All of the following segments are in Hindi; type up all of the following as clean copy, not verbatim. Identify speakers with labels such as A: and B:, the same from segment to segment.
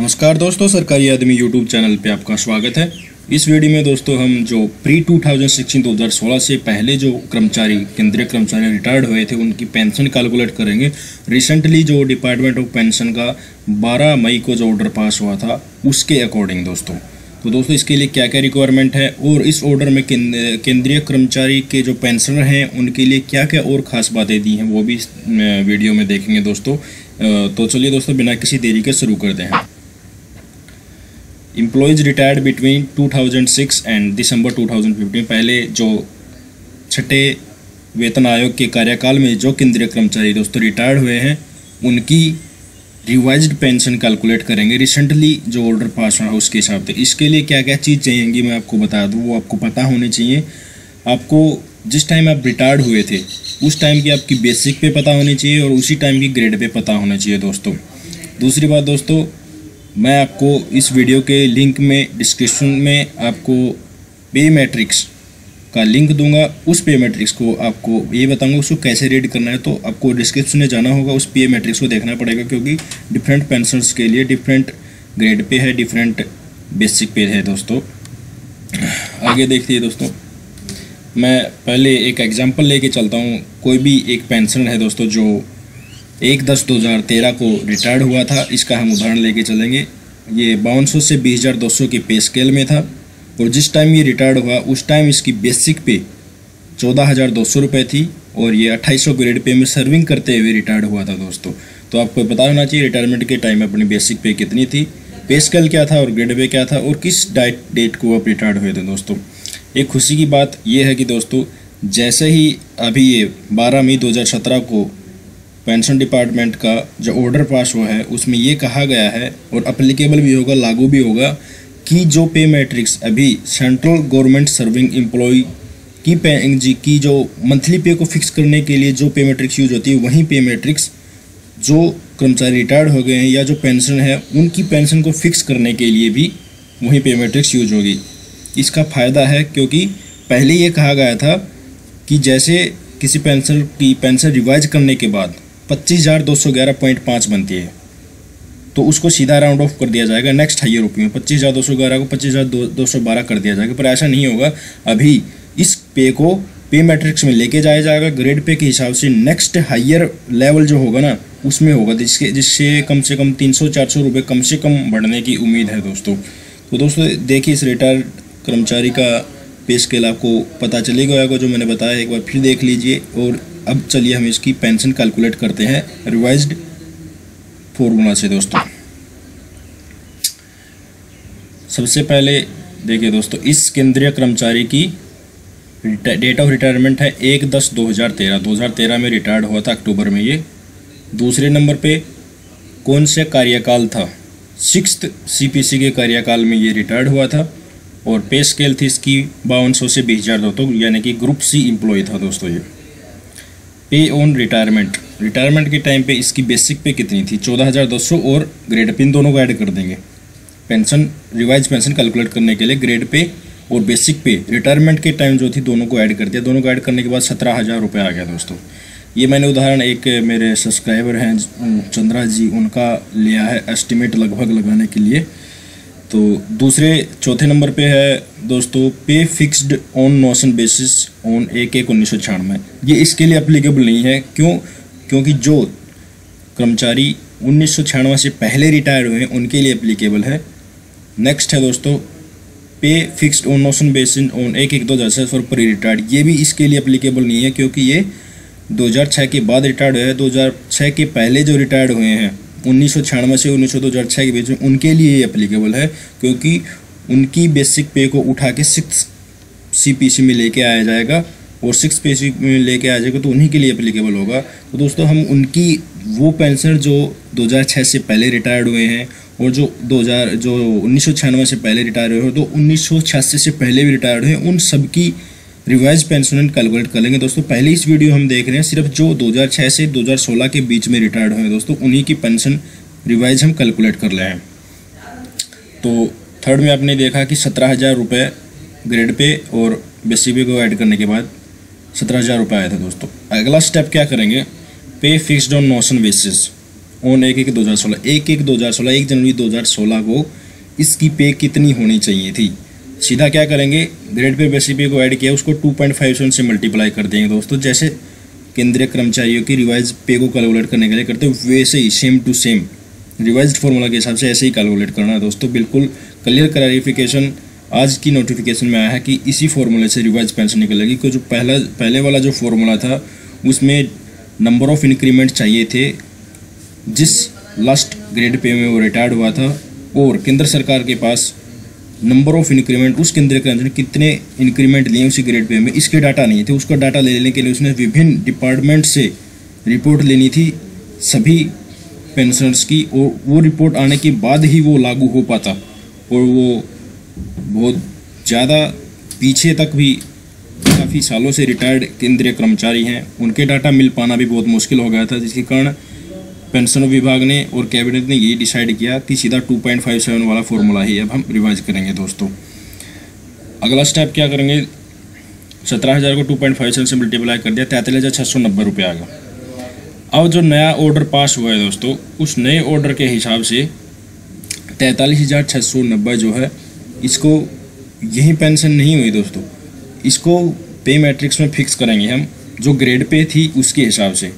A: नमस्कार दोस्तों, सरकारी आदमी यूट्यूब चैनल पे आपका स्वागत है। इस वीडियो में दोस्तों हम जो प्री 2016 से पहले जो कर्मचारी, केंद्रीय कर्मचारी रिटायर्ड हुए थे उनकी पेंशन कैलकुलेट करेंगे। रिसेंटली जो डिपार्टमेंट ऑफ पेंशन का 12 मई को जो ऑर्डर पास हुआ था उसके अकॉर्डिंग दोस्तों। तो दोस्तों इसके लिए क्या क्या रिक्वायरमेंट है और इस ऑर्डर में केंद्रीय कर्मचारी के जो पेंशनर हैं उनके लिए क्या क्या और ख़ास बातें दी हैं वो भी वीडियो में देखेंगे दोस्तों। तो चलिए दोस्तों बिना किसी देरी के शुरू करते हैं। एम्प्लॉयज़ रिटायर्ड बिटवीन 2006 एंड दिसंबर 2015, पहले जो छठे वेतन आयोग के कार्यकाल में जो केंद्रीय कर्मचारी दोस्तों रिटायर्ड हुए हैं उनकी रिवाइज्ड पेंशन कैलकुलेट करेंगे। रिसेंटली जो ऑर्डर पास हुआ उसके हिसाब से इसके लिए क्या क्या चीज़ चाहिएगी मैं आपको बता दूँ, वो आपको पता होनी चाहिए। आपको जिस टाइम आप रिटायर्ड हुए थे उस टाइम की आपकी बेसिक पे पता होनी चाहिए और उसी टाइम की ग्रेड पे पता होना चाहिए दोस्तों। दूसरी बात दोस्तों, मैं आपको इस वीडियो के लिंक में डिस्क्रिप्शन में आपको पे मैट्रिक्स का लिंक दूंगा। उस पे मैट्रिक्स को आपको ये बताऊंगा उसको कैसे रीड करना है, तो आपको डिस्क्रिप्शन में जाना होगा, उस पे मैट्रिक्स को देखना पड़ेगा क्योंकि डिफरेंट पेंशनर्स के लिए डिफरेंट ग्रेड पे है, डिफरेंट बेसिक पे है दोस्तों। आगे देखिए दोस्तों, मैं पहले एक एग्जांपल लेके चलता हूँ। कोई भी एक पेंशनर है दोस्तों जो 1/10/2013 को रिटायर्ड हुआ था, इसका हम उदाहरण लेके चलेंगे। ये 5200 से 20,200 के पे स्केल में था और जिस टाइम ये रिटायर्ड हुआ उस टाइम इसकी बेसिक पे 14,200 रुपये थी और ये 2800 ग्रेड पे में सर्विंग करते हुए रिटायर्ड हुआ था दोस्तों। तो आपको पता होना चाहिए रिटायरमेंट के टाइम अपनी बेसिक पे कितनी थी, पे स्केल क्या था और ग्रेड पे क्या था और किस डेट को आप रिटायर्ड हुए थे दोस्तों। एक खुशी की बात यह है कि दोस्तों जैसे ही अभी ये 12 मई 2017 को पेंशन डिपार्टमेंट का जो ऑर्डर पास हुआ है उसमें ये कहा गया है और अप्लीकेबल भी होगा, लागू भी होगा कि जो पे मैट्रिक्स अभी सेंट्रल गवर्नमेंट सर्विंग एम्प्लॉय की जो मंथली पे को फिक्स करने के लिए जो पे मैट्रिक्स यूज होती है वही पे मैट्रिक्स जो कर्मचारी रिटायर्ड हो गए हैं या जो पेंशन है उनकी पेंशन को फिक्स करने के लिए भी वही पे मैट्रिक्स यूज होगी। इसका फ़ायदा है क्योंकि पहले ये कहा गया था कि जैसे किसी पेंशन की पेंशन रिवाइज करने के बाद 25,211.5 बनती है तो उसको सीधा राउंड ऑफ कर दिया जाएगा नेक्स्ट हायर ओपी में 25,211 को 25,212 कर दिया जाएगा, पर ऐसा नहीं होगा। अभी इस पे को पे मैट्रिक्स में लेके जाया जाएगा, ग्रेड पे के हिसाब से नेक्स्ट हायर लेवल जो होगा ना उसमें होगा, जिससे कम से कम 300-400 रुपये कम से कम बढ़ने की उम्मीद है दोस्तों। तो दोस्तों देखिए इस रिटायर्ड कर्मचारी का पे स्केल आपको पता चलेगा जो मैंने बताया, एक बार फिर देख लीजिए। और अब चलिए हम इसकी पेंशन कैलकुलेट करते हैं रिवाइज्ड फॉर्मूला से दोस्तों। सबसे पहले देखिए दोस्तों, इस केंद्रीय कर्मचारी की डेट ऑफ रिटायरमेंट है 1/10/2013 में रिटायर्ड हुआ था अक्टूबर में ये। दूसरे नंबर पे कौन से कार्यकाल था, 6th CPC के कार्यकाल में ये रिटायर्ड हुआ था और पे स्केल थी इसकी 5200 से 20,200 यानी कि ग्रुप C एम्प्लॉय था दोस्तों ये। पे ऑन रिटायरमेंट के टाइम पे इसकी बेसिक पे कितनी थी 14,200 और ग्रेड पे इन दोनों को ऐड कर देंगे। पेंशन रिवाइज पेंशन कैलकुलेट करने के लिए ग्रेड पे और बेसिक पे रिटायरमेंट के टाइम जो थी दोनों को ऐड कर दिया। दोनों को ऐड करने के बाद 17,000 रुपये आ गया दोस्तों। ये मैंने उदाहरण एक मेरे सब्सक्राइबर हैं चंद्रा जी, उनका लिया है एस्टिमेट लगभग लगाने के लिए। तो चौथे नंबर पे है दोस्तों पे fixed on notion basis on 1/1/1996। ये इसके लिए अप्लीकेबल नहीं है, क्योंकि जो कर्मचारी 1996 से पहले रिटायर हुए हैं उनके लिए अप्लीकेबल है। नेक्स्ट है दोस्तों पे fixed on notion basis on 1/1/2006 for pre retired. ये भी इसके लिए अप्लीकेबल नहीं है क्योंकि ये 2006 के बाद रिटायर्ड हुए हैं। 2006 के पहले जो रिटायर्ड हुए हैं 1996 से 2006 के बीच में उनके लिए ये एप्लीकेबल है क्योंकि उनकी बेसिक पे को उठा के 6th CPC में लेके आया जाएगा और 6th CPC में लेके आ जाएगा तो उन्हीं के लिए एप्लीकेबल होगा। तो दोस्तों हम उनकी वो पेंशनर जो 2006 से पहले रिटायर्ड हुए हैं और जो 1996 से पहले रिटायर हुए हैं तो 1986 से पहले भी रिटायर्ड हुए उन सबकी रिवाइज पेंशन कैलकुलेट कर लेंगे दोस्तों। पहले इस वीडियो हम देख रहे हैं सिर्फ जो 2006 से 2016 के बीच में रिटायर्ड हुए दोस्तों उन्हीं की पेंशन रिवाइज हम कैलकुलेट कर रहे हैं। तो थर्ड में आपने देखा कि 17,000 रुपये ग्रेड पे और बेसिक पे को ऐड करने के बाद 17,000 रुपये आया था दोस्तों। अगला स्टेप क्या करेंगे, पे fixed on notion basis on 1/1/2016, 1/1/2016, 1 जनवरी 2016 को इसकी पे कितनी होनी चाहिए थी। सीधा क्या करेंगे, ग्रेड पे बेसिक पे को ऐड किया, उसको 2.57 से मल्टीप्लाई कर देंगे दोस्तों। जैसे केंद्रीय कर्मचारियों की रिवाइज पे को कैलकुलेट करने के लिए करते हैं, वैसे ही same to same revised formula के हिसाब से ऐसे ही कैलकुलेट करना है दोस्तों। बिल्कुल क्लियर क्लैरिफिकेशन आज की नोटिफिकेशन में आया है कि इसी फॉर्मूले से रिवाइज पेंशन निकलेगी। क्योंकि जो पहले वाला जो फॉर्मूला था उसमें नंबर ऑफ इंक्रीमेंट चाहिए थे जिस लास्ट ग्रेड पे में वो रिटायर्ड हुआ था, और केंद्र सरकार के पास नंबर ऑफ इंक्रीमेंट उस केंद्रीय कर्मचारी ने कितने इंक्रीमेंट लिए उसी ग्रेड पे में, इसके डाटा नहीं थे। उसका डाटा लेने के लिए उसने विभिन्न डिपार्टमेंट से रिपोर्ट लेनी थी सभी पेंशनर्स की, और वो रिपोर्ट आने के बाद ही वो लागू हो पाता। और वो बहुत ज़्यादा पीछे तक भी काफ़ी सालों से रिटायर्ड केंद्रीय कर्मचारी हैं, उनके डाटा मिल पाना भी बहुत मुश्किल हो गया था, जिसके कारण पेंशन विभाग ने और कैबिनेट ने ये डिसाइड किया कि सीधा 2.57 वाला फॉर्मूला ही अब हम रिवाइज करेंगे दोस्तों। अगला स्टेप क्या करेंगे, 17,000 को 2.57 से मल्टीप्लाई कर दिया, 43,690 रुपये आ गया। अब जो नया ऑर्डर पास हुआ है दोस्तों, उस नए ऑर्डर के हिसाब से 43,690 जो है, इसको यही पेंशन नहीं हुई दोस्तों, इसको पे मैट्रिक्स में फिक्स करेंगे हम, जो ग्रेड पे थी उसके हिसाब से।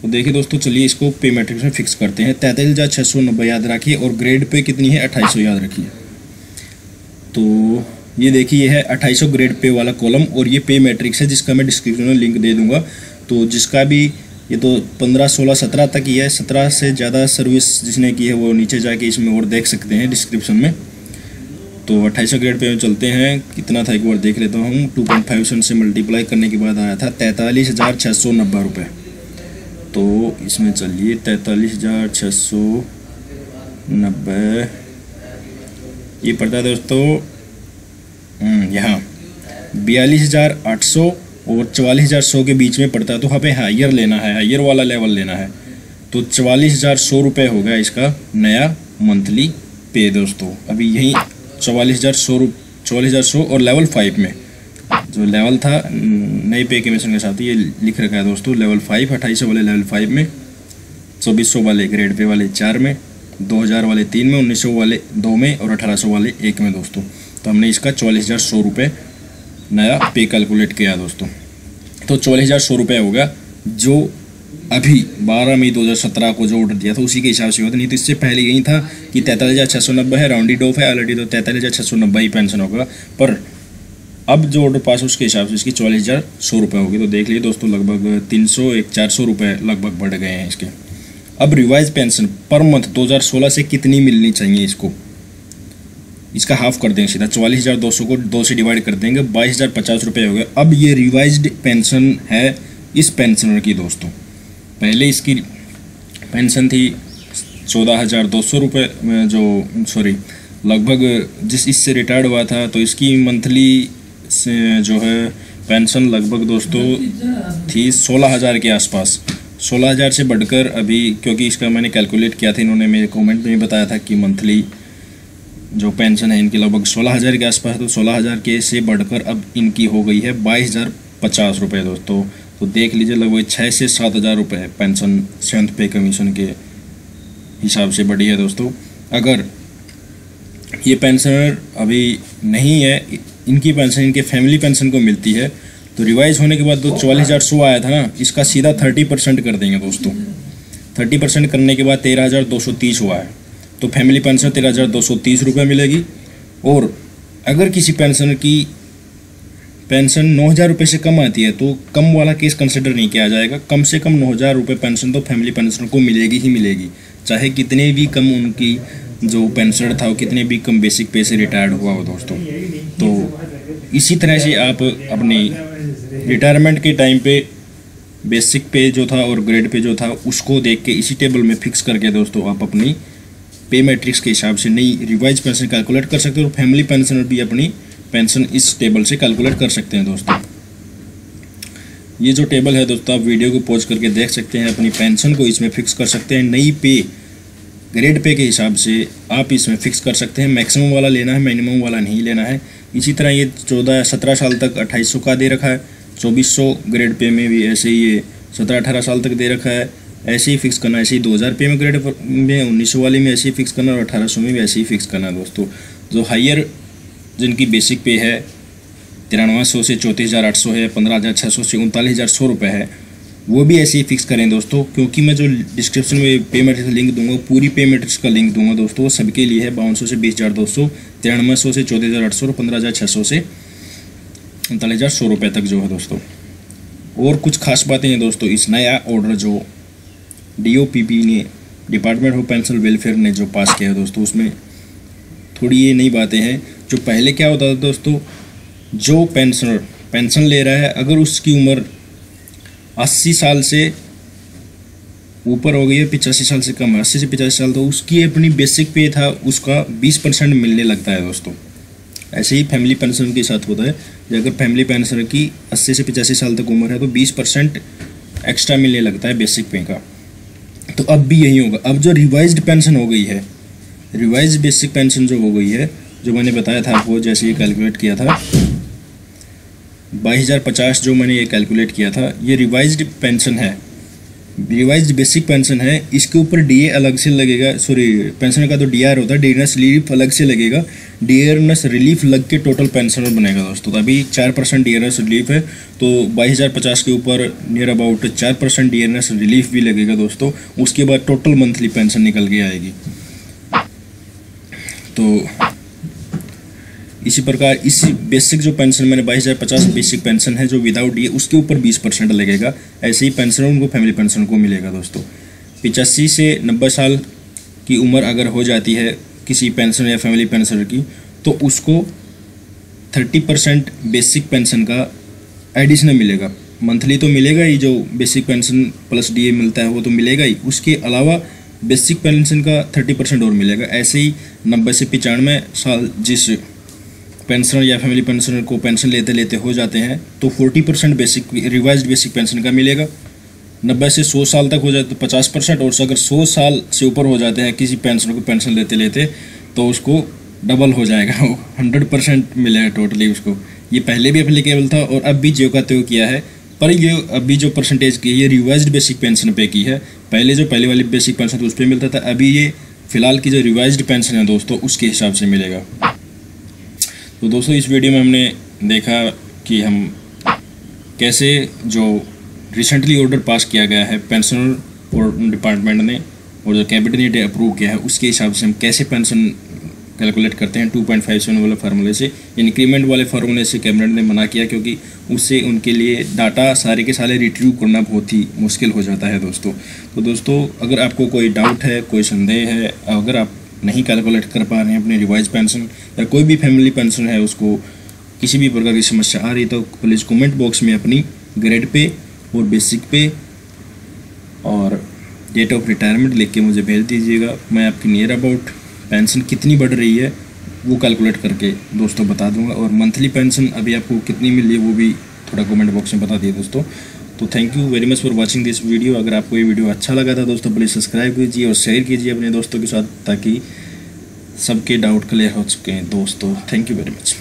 A: तो देखिए दोस्तों, चलिए इसको पे मैट्रिक्स में फिक्स करते हैं। 43,690 याद रखिए, और ग्रेड पे कितनी है 2800 याद रखिए। तो ये देखिए, ये है 2800 ग्रेड पे वाला कॉलम, और ये पे मैट्रिक्स है जिसका मैं डिस्क्रिप्शन में लिंक दे दूंगा। तो जिसका भी ये तो 15, 16, 17 तक ही है, 17 से ज़्यादा सर्विस जिसने की है वो नीचे जाके इसमें और देख सकते हैं डिस्क्रिप्शन में। तो 2800 ग्रेड पे चलते हैं, कितना था एक बार देख लेता हूँ। 2.57 से मल्टीप्लाई करने के बाद आया था 43,690 रुपये। तो इसमें चलिए 43,690 ये पड़ता है दोस्तों, यहाँ 42,800 और 44,100 के बीच में पड़ता है। तो यहाँ पे हायर लेना है, हायर वाला लेवल लेना है। तो 44,100 रुपये हो गया इसका नया मंथली पे दोस्तों। अभी यहीं 44,100 और लेवल 5 में जो लेवल था नए पे कमीशन के साथ ये लिख रखा है दोस्तों, लेवल 5, 2800 वाले लेवल 5 में, 2400 वाले ग्रेड पे वाले 4 में, 2000 वाले 3 में, 1900 वाले 2 में और 1800 वाले 1 में दोस्तों। तो हमने इसका 44,100 रुपये नया पे कैलकुलेट किया दोस्तों। तो 44,100 रुपये होगा, जो अभी 12 मई 2017 को जो ऑर्डर दिया था उसी के हिसाब से होता, नहीं तो इससे पहले यही था कि 43,690 है, राउंडेड ऑफ है ऑलरेडी, तो 43,690 ही पेंशन होगा। पर अब जो ऑर्डर पास उसके हिसाब से इसकी 44,100 रुपये होगी। तो देख लीजिए दोस्तों, लगभग 300-400 रुपये लगभग बढ़ गए हैं इसके। अब रिवाइज पेंशन पर मंथ 2016 से कितनी मिलनी चाहिए इसको, इसका हाफ कर देंगे सीधा, 44,200 को 2 से डिवाइड कर देंगे, 22,050 रुपये हो गए। अब ये रिवाइज्ड पेंशन है इस पेंशनर की दोस्तों। पहले इसकी पेंशन थी 14,200 रुपये, लगभग जिस इससे रिटायर्ड हुआ था, तो इसकी मंथली से जो है पेंशन लगभग दोस्तों थी 16,000 के आसपास। 16,000 से बढ़कर अभी, क्योंकि इसका मैंने कैलकुलेट किया था, इन्होंने मेरे कमेंट में बताया था कि मंथली जो पेंशन है इनकी लगभग 16,000 के आसपास, तो 16,000 के से बढ़कर अब इनकी हो गई है 22,050 रुपये दोस्तों। तो देख लीजिए, लगभग 6 से 7,000 रुपये पेंशन 7th पे कमीशन के हिसाब से बढ़ी है दोस्तों। अगर ये पेंशनर अभी नहीं है, इनकी पेंशन इनके फैमिली पेंशन को मिलती है, तो रिवाइज होने के बाद जो 44,100 आया था ना, इसका सीधा 30% कर देंगे दोस्तों। 30% करने के बाद 13,230 हुआ है, तो फैमिली पेंशन 13,230 रुपये मिलेगी। और अगर किसी पेंशनर की पेंशन 9,000 रुपये से कम आती है, तो कम वाला केस कंसिडर नहीं किया जाएगा। कम से कम 9,000 रुपये पेंशन तो फैमिली पेंशनर को मिलेगी ही मिलेगी, चाहे कितने भी कम उनकी जो पेंशनर था वो कितने भी कम बेसिक पे से रिटायर्ड हुआ हो दोस्तों। तो इसी तरह से आप अपनी रिटायरमेंट के टाइम पे बेसिक पे जो था और ग्रेड पे जो था उसको देख के इसी टेबल में फिक्स करके दोस्तों आप अपनी पे मैट्रिक्स के हिसाब से नई रिवाइज पेंशन कैलकुलेट कर सकते हो, और फैमिली पेंशनर भी अपनी पेंशन इस टेबल से कैलकुलेट कर सकते हैं दोस्तों। ये जो टेबल है दोस्तों, आप वीडियो को पॉज करके देख सकते हैं, अपनी पेंशन को इसमें फिक्स कर सकते हैं। नई पे ग्रेड पे के हिसाब से आप इसमें फिक्स कर सकते हैं। मैक्सिमम वाला लेना है, मिनिमम वाला नहीं लेना है। इसी तरह ये 14-17 साल तक 2800 का दे रखा है, 2400 ग्रेड पे में भी ऐसे ही ये 17-18 साल तक दे रखा है, ऐसे ही फिक्स करना, ऐसे ही 2000 पे में ग्रेड में, 1900 वाली में ऐसे ही फिक्स करना और 1800 में भी ऐसे ही फिक्स करना दोस्तों। जो हायर जिनकी बेसिक पे है 9300 से 34,800 है, 15,600 से 39,100 रुपये है, वो भी ऐसे ही फिक्स करें दोस्तों। क्योंकि मैं जो डिस्क्रिप्शन में पे मैट्रिक्स का लिंक दूंगा, पूरी पे मैट्रिक्स का लिंक दूंगा दोस्तों, वो सबके लिए है। 5200 से 20,200, 9300 से 14,800 और 15,600 से 39,100 रुपये तक जो है दोस्तों। और कुछ खास बातें हैं दोस्तों, इस नया ऑर्डर जो DOPP ने, डिपार्टमेंट ऑफ पेंशन वेलफेयर ने जो पास किया है दोस्तों, उसमें थोड़ी ये नई बातें हैं। जो पहले क्या होता था दोस्तों, जो पेंशनर पेंशन ले रहा है, अगर उसकी उम्र 80 साल से ऊपर हो गई है, 85 साल से कम है, 80 से 85 साल, तो उसकी अपनी बेसिक पे था उसका 20% मिलने लगता है दोस्तों। ऐसे ही फैमिली पेंशन के साथ होता है, अगर फैमिली पेंशनर की 80 से 85 साल तक उम्र है तो 20% एक्स्ट्रा मिलने लगता है बेसिक पे का। तो अब भी यही होगा। अब जो रिवाइज्ड पेंशन हो गई है, रिवाइज्ड बेसिक पेंशन जो हो गई है, जो मैंने बताया था आपको, जैसे ये कैलकुलेट किया था 22,050 जो मैंने ये कैलकुलेट किया था, ये रिवाइज्ड पेंशन है, रिवाइज्ड बेसिक पेंशन है। इसके ऊपर DA अलग से लगेगा, सॉरी पेंशन का तो DR होता है, डियरनेस रिलीफ अलग से लगेगा। डियरनेस रिलीफ लग के टोटल पेंशनर बनेगा दोस्तों। तो अभी 4% डियरनेस रिलीफ है, तो 22,050 के ऊपर नियर अबाउट 4% डियरनेस रिलीफ भी लगेगा दोस्तों। उसके बाद टोटल मंथली पेंशन निकल के आएगी। तो इसी प्रकार इस बेसिक जो पेंशन मैंने 22,050 बेसिक पेंशन है जो विदाउट DA, उसके ऊपर 20% लगेगा। ऐसे ही पेंशन उनको फैमिली पेंशन को मिलेगा दोस्तों। 85 से 90 साल की उम्र अगर हो जाती है किसी पेंशन या फैमिली पेंशनर की, तो उसको 30% बेसिक पेंशन का एडिशनल मिलेगा। मंथली तो मिलेगा ही, जो बेसिक पेंशन प्लस DA मिलता है वो तो मिलेगा ही, उसके अलावा बेसिक पेंशन का 30% और मिलेगा। ऐसे ही 90 से 95 साल जिस पेंशनर या फैमिली पेंशनर को पेंशन लेते लेते हो जाते हैं, तो 40% बेसिक रिवाइज्ड बेसिक पेंशन का मिलेगा। 90 से 100 साल तक हो जाए तो 50%, और अगर 100 साल से ऊपर हो जाते हैं किसी पेंशनर को पेंशन लेते लेते, तो उसको डबल हो जाएगा, वो 100% मिलेगा टोटली उसको। ये पहले भी एप्लीकेबल था और अब भी ज्यों का त्यों किया है, पर ये अभी जो परसेंटेज की ये रिवाइज्ड बेसिक पेंशन पे की है। पहले जो पहले वाली बेसिक पेंशन तो उस पर मिलता था, अभी ये फिलहाल की जो रिवाइज्ड पेंशन है दोस्तों उसके हिसाब से मिलेगा। तो दोस्तों इस वीडियो में हमने देखा कि हम कैसे जो रिसेंटली ऑर्डर पास किया गया है पेंशनर और डिपार्टमेंट ने, और जो कैबिनेट ने अप्रूव किया है, उसके हिसाब से हम कैसे पेंशन कैलकुलेट करते हैं 2.57 वाले फार्मूले से। इंक्रीमेंट वाले फार्मूले से कैबिनेट ने मना किया, क्योंकि उससे उनके लिए डाटा सारे के सारे रिट्रीव करना बहुत ही मुश्किल हो जाता है दोस्तों। तो दोस्तों अगर आपको कोई डाउट है, कोई संदेह है, अगर आप नहीं कैलकुलेट कर पा रहे हैं अपनी रिवाइज पेंशन या कोई भी फैमिली पेंशन है, उसको किसी भी प्रकार की समस्या आ रही, तो प्लीज़ कमेंट बॉक्स में अपनी ग्रेड पे और बेसिक पे और डेट ऑफ रिटायरमेंट लिख के मुझे भेज दीजिएगा। मैं आपकी नियर अबाउट पेंशन कितनी बढ़ रही है वो कैलकुलेट करके दोस्तों बता दूंगा, और मंथली पेंशन अभी आपको कितनी मिल रही है वो भी थोड़ा कमेंट बॉक्स में बता दिए दोस्तों। तो thank you very much for watching this video. अगर आपको ये वीडियो अच्छा लगा था दोस्तों, प्लीज़ सब्सक्राइब कीजिए और शेयर कीजिए अपने दोस्तों के साथ, ताकि सबके डाउट क्लियर हो चुके हैं दोस्तों। Thank you very much.